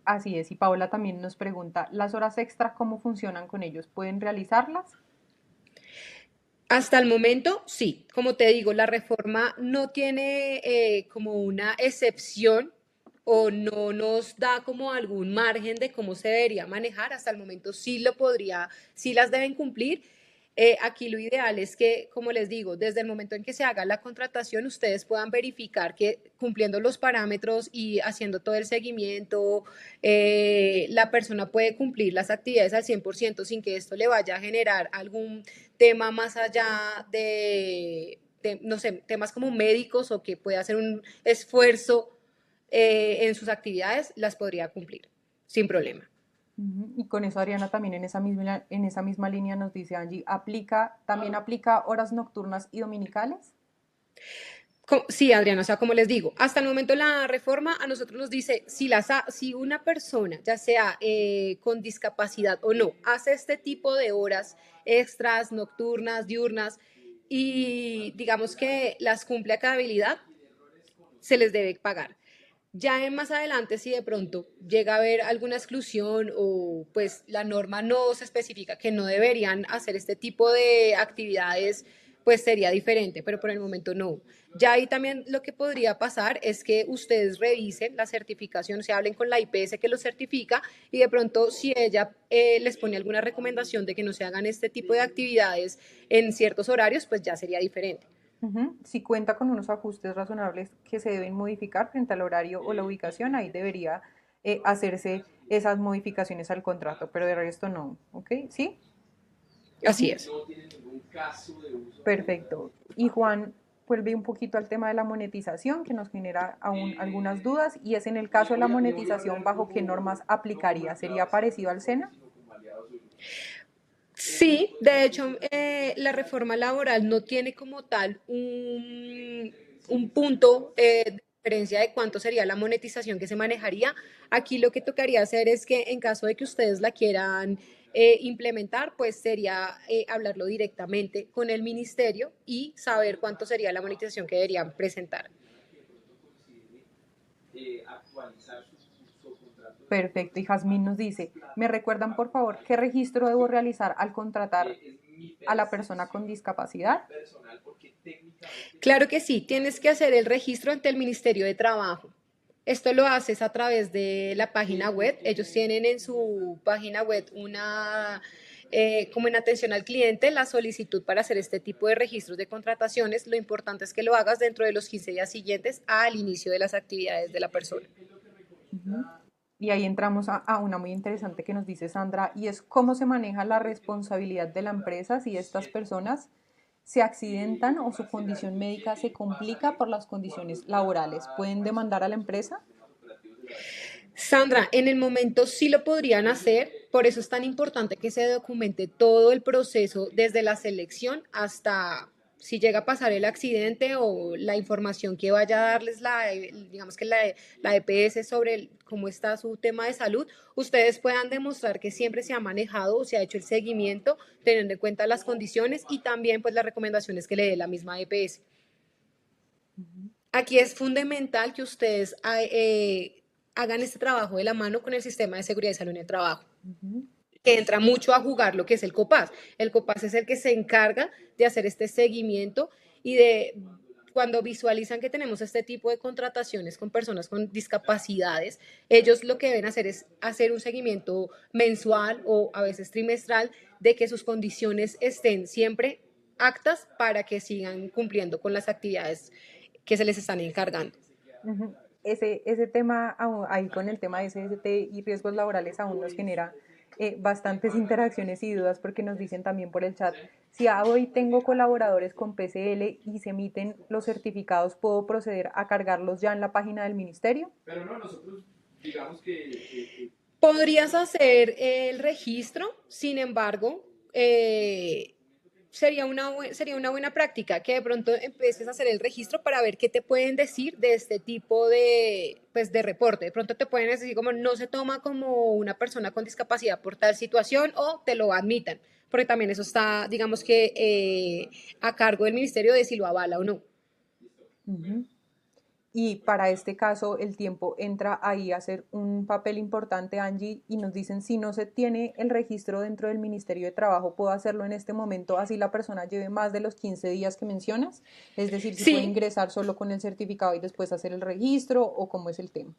Así es, y Paola también nos pregunta, ¿las horas extra cómo funcionan con ellos? ¿Pueden realizarlas? Hasta el momento, sí. Como te digo, la reforma no tiene como una excepción o no nos da como algún margen de cómo se debería manejar. Hasta el momento sí lo podría, sí las deben cumplir. Aquí lo ideal es que, como les digo, desde el momento en que se haga la contratación, ustedes puedan verificar que cumpliendo los parámetros y haciendo todo el seguimiento, la persona puede cumplir las actividades al 100% sin que esto le vaya a generar algún tema más allá no sé, temas como médicos o que pueda hacer un esfuerzo en sus actividades, las podría cumplir sin problema. Ujú. Y con eso Adriana también en esa misma línea nos dice Angie, ¿también aplica horas nocturnas y dominicales? Sí, Adriana, o sea, como les digo, hasta el momento la reforma a nosotros nos dice si una persona, ya sea con discapacidad o no, hace este tipo de horas extras, nocturnas, diurnas, y digamos que las cumple a cabalidad, se les debe pagar. Ya en más adelante, si de pronto llega a haber alguna exclusión o pues la norma no se especifica que no deberían hacer este tipo de actividades, pues sería diferente, pero por el momento no. Ya ahí también lo que podría pasar es que ustedes revisen la certificación, se hablen con la IPS que lo certifica y de pronto si ella les pone alguna recomendación de que no se hagan este tipo de actividades en ciertos horarios, pues ya sería diferente. Ujú. Si cuenta con unos ajustes razonables que se deben modificar frente al horario o la ubicación, ahí debería hacerse esas modificaciones al contrato, pero de resto no, ¿ok? ¿Sí? Así Ujú. es. Perfecto. Y Juan vuelve un poquito al tema de la monetización, que nos genera aún algunas dudas, y es en el caso de la monetización, ¿bajo qué normas aplicaría? ¿Sería parecido al SENA? Sí, de hecho, la reforma laboral no tiene como tal un punto de diferencia de cuánto sería la monetización que se manejaría. Aquí lo que tocaría hacer es que en caso de que ustedes la quieran implementar, pues sería hablarlo directamente con el ministerio y saber cuánto sería la monetización que deberían presentar. Perfecto. Y Jazmín nos dice, ¿me recuerdan por favor qué registro debo realizar al contratar a la persona con discapacidad? Claro que sí, tienes que hacer el registro ante el Ministerio de Trabajo. Esto lo haces a través de la página web. Ellos tienen en su página web como en atención al cliente, la solicitud para hacer este tipo de registros de contrataciones. Lo importante es que lo hagas dentro de los 15 días siguientes al inicio de las actividades de la persona. Ujú. Y ahí entramos a una muy interesante que nos dice Sandra, y es cómo se maneja la responsabilidad de la empresa si estas personas se accidentan o su condición médica se complica por las condiciones laborales. ¿Pueden demandar a la empresa? Sandra, en el momento sí lo podrían hacer, por eso es tan importante que se documente todo el proceso desde la selección hasta si llega a pasar el accidente o la información que vaya a darles digamos que la EPS sobre cómo está su tema de salud, ustedes puedan demostrar que siempre se ha manejado o se ha hecho el seguimiento teniendo en cuenta las condiciones y también pues las recomendaciones que le dé la misma EPS. Aquí es fundamental que ustedes hagan este trabajo de la mano con el sistema de seguridad y salud en el trabajo, que entra mucho a jugar lo que es el COPAS. El COPAS es el que se encarga de hacer este seguimiento y de cuando visualizan que tenemos este tipo de contrataciones con personas con discapacidades, ellos lo que deben hacer es hacer un seguimiento mensual o a veces trimestral de que sus condiciones estén siempre actas para que sigan cumpliendo con las actividades que se les están encargando. Ujú. Ese tema, ahí con el tema de SST y riesgos laborales aún nos genera bastantes interacciones y dudas porque nos dicen también por el chat, si hoy tengo colaboradores con PCL y se emiten los certificados, ¿puedo proceder a cargarlos ya en la página del ministerio? Pero no, nosotros digamos que Podrías hacer el registro, sin embargo, sería una buena práctica que de pronto empieces a hacer el registro para ver qué te pueden decir de este tipo pues, de reporte. De pronto te pueden decir como no se toma como una persona con discapacidad por tal situación o te lo admitan, porque también eso está, digamos que, a cargo del ministerio de si lo avala o no. Ujú. Y para este caso el tiempo entra ahí a ser un papel importante, Angie, y nos dicen si no se tiene el registro dentro del Ministerio de Trabajo, puedo hacerlo en este momento, así la persona lleve más de los 15 días que mencionas, es decir, si puede Sí, ingresar solo con el certificado y después hacer el registro o cómo es el tema.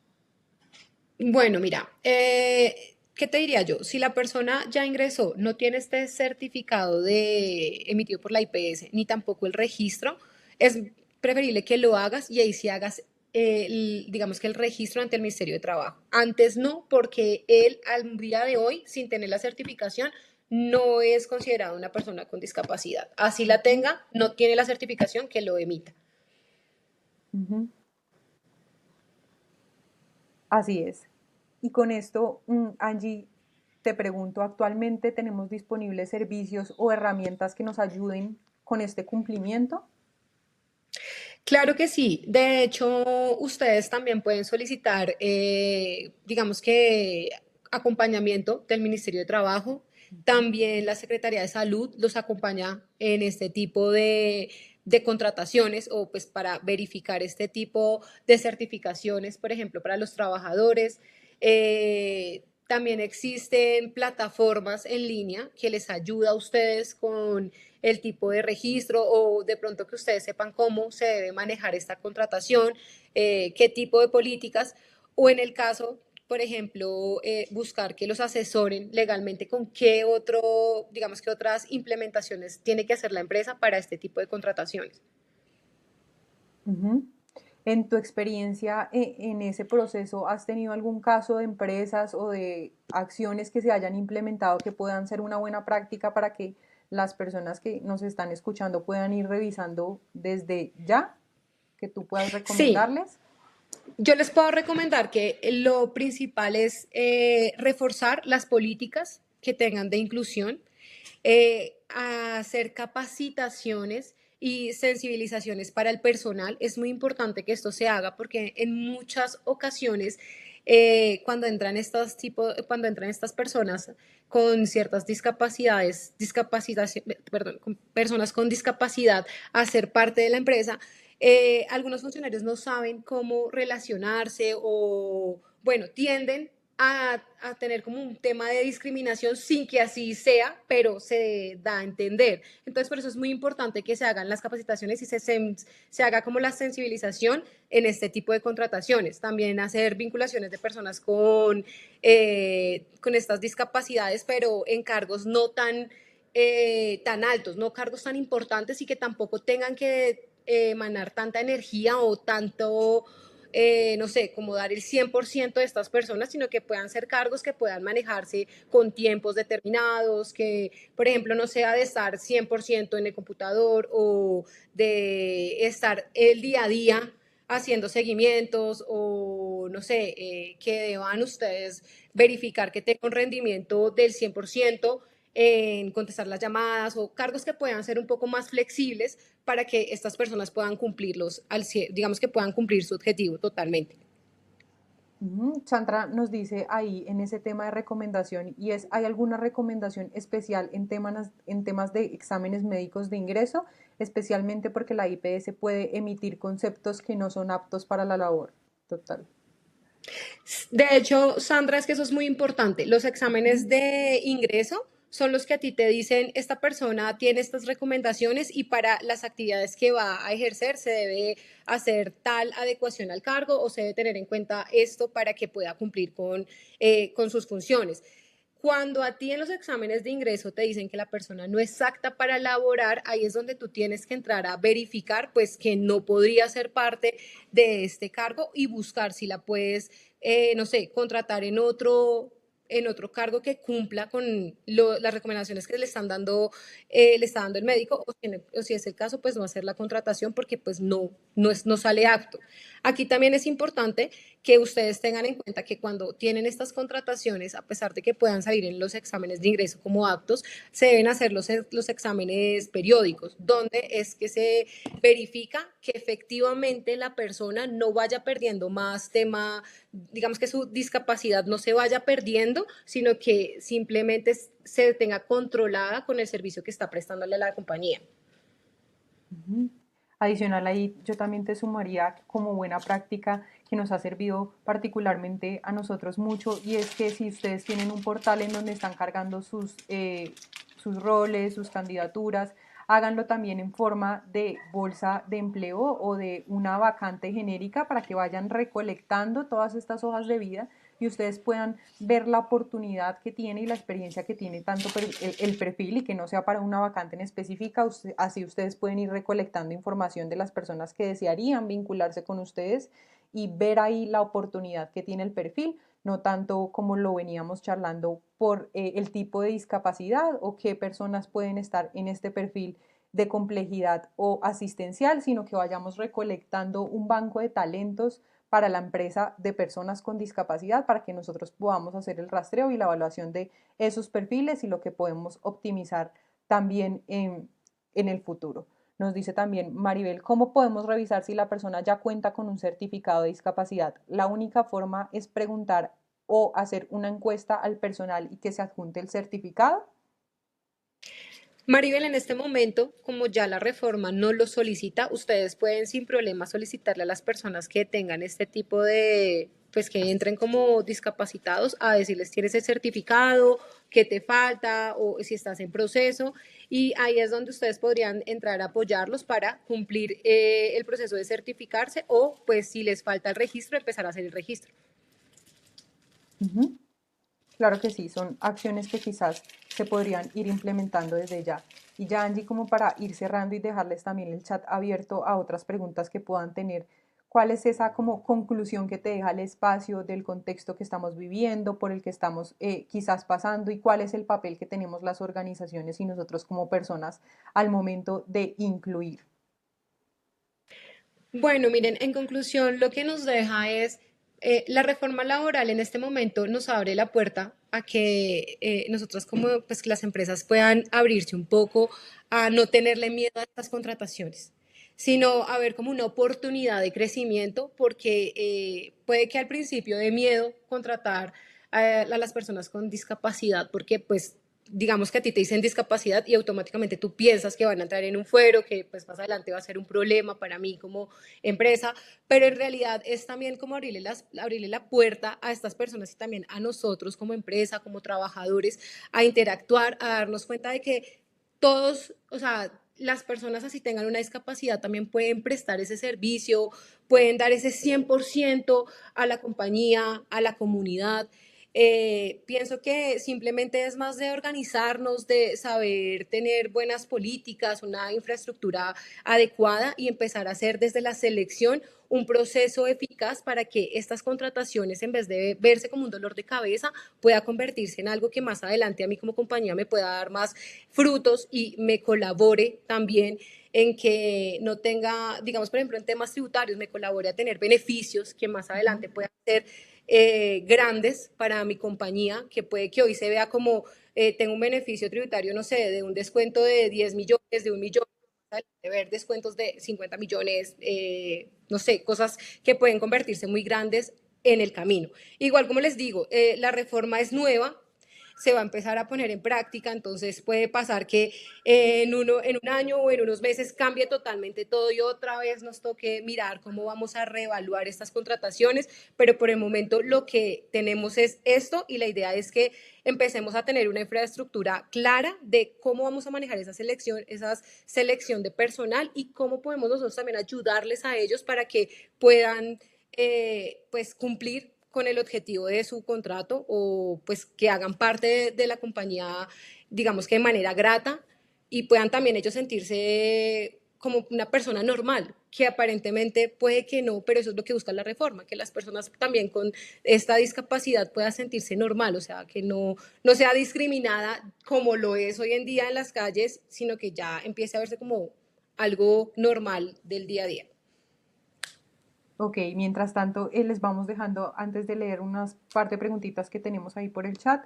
bueno, mira, ¿qué te diría yo? Si la persona ya ingresó, no tiene este certificado emitido por la IPS, ni tampoco el registro, es preferible que lo hagas y ahí sí hagas, digamos que el registro ante el Ministerio de Trabajo. Antes no, porque él al día de hoy, sin tener la certificación, no es considerado una persona con discapacidad. Así la Ujú, tenga, no tiene la certificación que lo emita. ujú. Así es. Y con esto, Angie, te pregunto, ¿actualmente tenemos disponibles servicios o herramientas que nos ayuden con este cumplimiento? Claro que sí. De hecho, ustedes también pueden solicitar, digamos que, acompañamiento del Ministerio de Trabajo. Ujú, También la Secretaría de Salud los acompaña en este tipo de contrataciones o pues para verificar este tipo de certificaciones, por ejemplo, para los trabajadores. También existen plataformas en línea que les ayuda a ustedes con el tipo de registro o de pronto que ustedes sepan cómo se debe manejar esta contratación, qué tipo de políticas o en el caso, por ejemplo, buscar que los asesoren legalmente con qué digamos que otras implementaciones tiene que hacer la empresa para este tipo de contrataciones. ujú. En tu experiencia en ese proceso, ¿has tenido algún caso de empresas o de acciones que se hayan implementado que puedan ser una buena práctica para que las personas que nos están escuchando puedan ir revisando desde ya, que tú puedas Sí, recomendarles? yo les puedo recomendar que lo principal es reforzar las políticas que tengan de inclusión, hacer capacitaciones y sensibilizaciones para el personal. Es muy importante que esto se haga porque en muchas ocasiones cuando entran estas personas con ciertas perdón, con personas con discapacidad a ser parte de la empresa, algunos funcionarios no saben cómo relacionarse o, bueno, tienden a tener como un tema de discriminación sin que así sea, pero se da a entender. Entonces, por eso es muy importante que se hagan las capacitaciones y se haga como la sensibilización en este tipo de contrataciones. También hacer vinculaciones de personas con estas discapacidades, pero en cargos no tan altos, no cargos tan importantes y que tampoco tengan que emanar tanta energía o tanto no sé, como dar el 100% de estas personas, sino que puedan ser cargos que puedan manejarse con tiempos determinados, que, por ejemplo, no sea de estar 100% en el computador o de estar el día a día haciendo seguimientos o, no sé, que deban ustedes verificar que tenga un rendimiento del 100% en contestar las llamadas o cargos que puedan ser un poco más flexibles para que estas personas puedan cumplirlos, digamos que puedan cumplir su objetivo totalmente. Sandra nos dice ahí en ese tema de recomendación y es, ¿hay alguna recomendación especial en temas de exámenes médicos de ingreso, especialmente porque la IPS puede emitir conceptos que no son aptos para la labor? Total. De hecho, Sandra, es que eso es muy importante. Los exámenes de ingreso son los que a ti te dicen, esta persona tiene estas recomendaciones y para las actividades que va a ejercer se debe hacer tal adecuación al cargo o se debe tener en cuenta esto para que pueda cumplir con sus funciones. Cuando a ti en los exámenes de ingreso te dicen que la persona no es apta para laborar, ahí es donde tú tienes que entrar a verificar pues que no podría ser parte de este cargo y buscar si la puedes, no sé, contratar en otro cargo que cumpla con las recomendaciones que le está dando el médico, o si es el caso, pues no hacer la contratación porque pues no sale apto. Aquí también es importante que ustedes tengan en cuenta que cuando tienen estas contrataciones, a pesar de que puedan salir en los exámenes de ingreso como aptos, se deben hacer los exámenes periódicos, donde es que se verifica que efectivamente la persona no vaya perdiendo más tema, digamos que su discapacidad no se vaya perdiendo, sino que simplemente se tenga controlada con el servicio que está prestándole a la compañía. Ujú. Adicional ahí, yo también te sumaría como buena práctica que nos ha servido particularmente a nosotros mucho y es que si ustedes tienen un portal en donde están cargando sus roles, sus candidaturas, háganlo también en forma de bolsa de empleo o de una vacante genérica para que vayan recolectando todas estas hojas de vida y ustedes puedan ver la oportunidad que tiene y la experiencia que tiene tanto el perfil y que no sea para una vacante en específica, así ustedes pueden ir recolectando información de las personas que desearían vincularse con ustedes y ver ahí la oportunidad que tiene el perfil, no tanto como lo veníamos charlando por el tipo de discapacidad o qué personas pueden estar en este perfil de complejidad o asistencial, sino que vayamos recolectando un banco de talentos para la empresa de personas con discapacidad para que nosotros podamos hacer el rastreo y la evaluación de esos perfiles y lo que podemos optimizar también en el futuro. Nos dice también Maribel, ¿cómo podemos revisar si la persona ya cuenta con un certificado de discapacidad? La única forma es preguntar o hacer una encuesta al personal y que se adjunte el certificado. Maribel, en este momento, como ya la reforma no lo solicita, ustedes pueden sin problema solicitarle a las personas que tengan este tipo de, pues que entren como discapacitados, a decirles tienes el certificado, qué te falta o si estás en proceso. Y ahí es donde ustedes podrían entrar a apoyarlos para cumplir el proceso de certificarse o pues si les falta el registro, empezar a hacer el registro. Ujú. Claro que sí, son acciones que quizás se podrían ir implementando desde ya. Y ya, Angie, como para ir cerrando y dejarles también el chat abierto a otras preguntas que puedan tener, ¿cuál es esa como conclusión que te deja el espacio del contexto que estamos viviendo, por el que estamos quizás pasando y cuál es el papel que tenemos las organizaciones y nosotros como personas al momento de incluir? Bueno, miren, en conclusión, lo que nos deja es la reforma laboral en este momento nos abre la puerta a que nosotros como pues que las empresas puedan abrirse un poco a no tenerle miedo a estas contrataciones, sino a ver como una oportunidad de crecimiento, porque puede que al principio de miedo contratar a las personas con discapacidad, porque pues digamos que a ti te dicen discapacidad y automáticamente tú piensas que van a entrar en un fuero, que pues más adelante va a ser un problema para mí como empresa, pero en realidad es también como abrirle la puerta a estas personas y también a nosotros como empresa, como trabajadores, a interactuar, a darnos cuenta de que todos, o sea, las personas así tengan una discapacidad también pueden prestar ese servicio, pueden dar ese 100% a la compañía, a la comunidad Pienso que simplemente es más de organizarnos, de saber tener buenas políticas, una infraestructura adecuada y empezar a hacer desde la selección un proceso eficaz para que estas contrataciones, en vez de verse como un dolor de cabeza, pueda convertirse en algo que más adelante a mí como compañía me pueda dar más frutos y me colabore también en que no tenga, digamos, por ejemplo, en temas tributarios, me colabore a tener beneficios que más Ujú. adelante puedan ser grandes para mi compañía, que puede que hoy se vea como tengo un beneficio tributario, no sé, de un descuento de 10 millones, de 1 millón, de ver descuentos de 50 millones, no sé, cosas que pueden convertirse muy grandes en el camino. Igual como les digo, la reforma es nueva, se va a empezar a poner en práctica, entonces puede pasar que en un año o en unos meses cambie totalmente todo y otra vez nos toque mirar cómo vamos a reevaluar estas contrataciones, pero por el momento lo que tenemos es esto y la idea es que empecemos a tener una infraestructura clara de cómo vamos a manejar esa selección de personal y cómo podemos nosotros también ayudarles a ellos para que puedan pues cumplir con el objetivo de su contrato o pues que hagan parte de la compañía, digamos que de manera grata y puedan también ellos sentirse como una persona normal, que aparentemente puede que no, pero eso es lo que busca la reforma, que las personas también con esta discapacidad puedan sentirse normal, o sea, que no sea discriminada como lo es hoy en día en las calles, sino que ya empiece a verse como algo normal del día a día. Ok, mientras tanto, les vamos dejando, antes de leer unas par de preguntitas que tenemos ahí por el chat,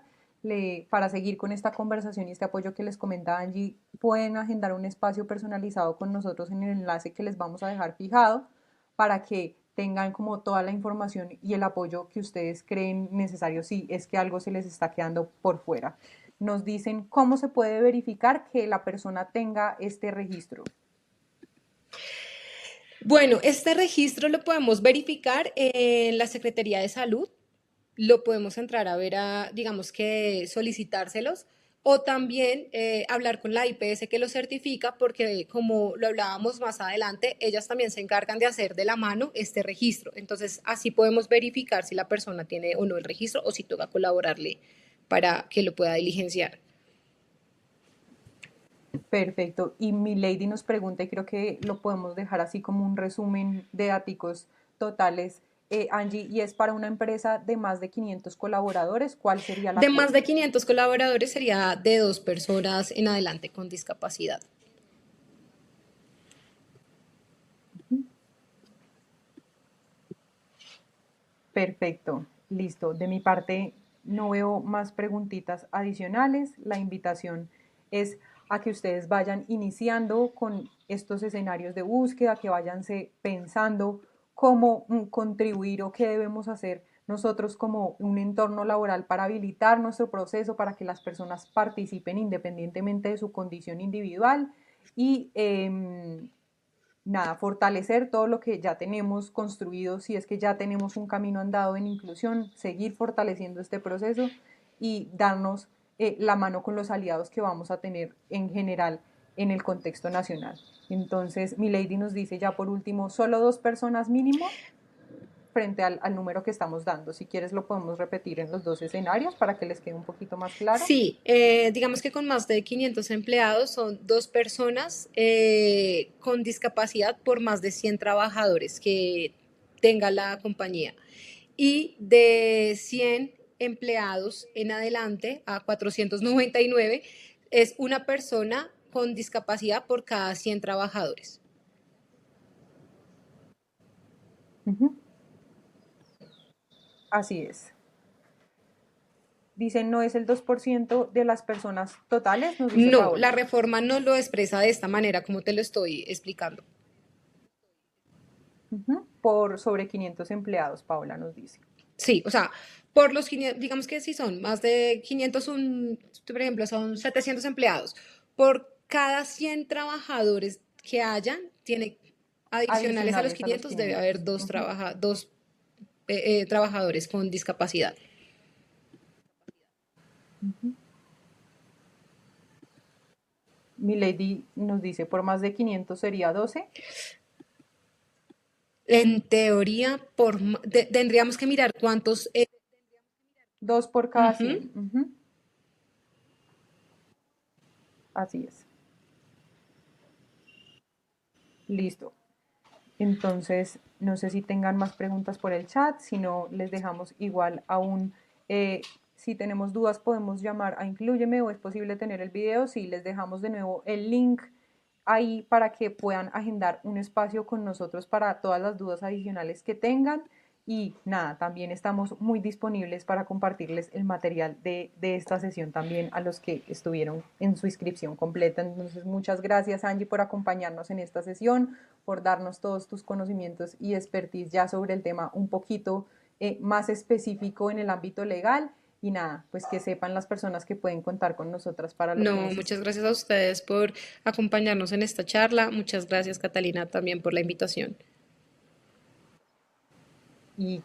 para seguir con esta conversación y este apoyo que les comenta Angie, pueden agendar un espacio personalizado con nosotros en el enlace que les vamos a dejar fijado para que tengan como toda la información y el apoyo que ustedes creen necesario si es que algo se les está quedando por fuera. Nos dicen cómo se puede verificar que la persona tenga este registro. Bueno, este registro lo podemos verificar en la Secretaría de Salud, lo podemos entrar a ver, digamos que solicitárselos, o también hablar con la IPS que lo certifica, porque como lo hablábamos más adelante, ellas también se encargan de hacer de la mano este registro. Entonces, así podemos verificar si la persona tiene o no el registro o si toca colaborarle para que lo pueda diligenciar. Perfecto. Y mi lady nos pregunta, y creo que lo podemos dejar así como un resumen de datos totales, Angie, y es para una empresa de más de 500 colaboradores, ¿cuál sería la De más cuota? de 500 colaboradores sería de 2 personas en adelante con discapacidad. Perfecto, listo. De mi parte, no veo más preguntitas adicionales. La invitación es a que ustedes vayan iniciando con estos escenarios de búsqueda, que vayanse pensando cómo contribuir o qué debemos hacer nosotros como un entorno laboral para habilitar nuestro proceso, para que las personas participen independientemente de su condición individual y nada, fortalecer todo lo que ya tenemos construido, si es que ya tenemos un camino andado en inclusión, seguir fortaleciendo este proceso y darnos la mano con los aliados que vamos a tener en general en el contexto nacional. Entonces, mi lady nos dice ya por último, solo 2 personas mínimo frente al número que estamos dando. Si quieres lo podemos repetir en los dos escenarios para que les quede un poquito más claro. Sí, digamos que con más de 500 empleados son 2 personas con discapacidad por más de 100 trabajadores que tenga la compañía. Y de 100 empleados en adelante a 499 es una persona con discapacidad por cada 100 trabajadores. Ujú. Así es. Dicen no es el 2% de las personas totales, nos dice No, la Paola. reforma no lo expresa de esta manera como te lo estoy explicando. Por sobre 500 empleados, Paola nos dice. Sí, o sea, por los 500, digamos que si son más de 500, por ejemplo, son 700 empleados. Por cada 100 trabajadores que hayan, tiene adicionales a los Adicionales a los 500 debe haber 500. Ujú. dos trabajadores con discapacidad. Milady nos dice, por más de 500 sería 12. En teoría, tendríamos que mirar cuántos 2 por cada Ujú. 100. Ujú, así es. Listo. Entonces, no sé si tengan más preguntas por el chat, si no, les dejamos igual aún. Si tenemos dudas, podemos llamar a Inclúyeme o es posible tener el video. Sí, les dejamos de nuevo el link ahí para que puedan agendar un espacio con nosotros para todas las dudas adicionales que tengan. Y nada, también estamos muy disponibles para compartirles el material de esta sesión también a los que estuvieron en su inscripción completa. Entonces, muchas gracias Angie por acompañarnos en esta sesión, por darnos todos tus conocimientos y expertise ya sobre el tema un poquito más específico en el ámbito legal. Y nada, pues que sepan las personas que pueden contar con nosotras para lo que No, muchas necesiten. gracias a ustedes por acompañarnos en esta charla. Muchas gracias, Catalina, también por la invitación. Y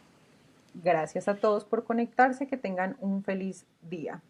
gracias a todos por conectarse, que tengan un feliz día.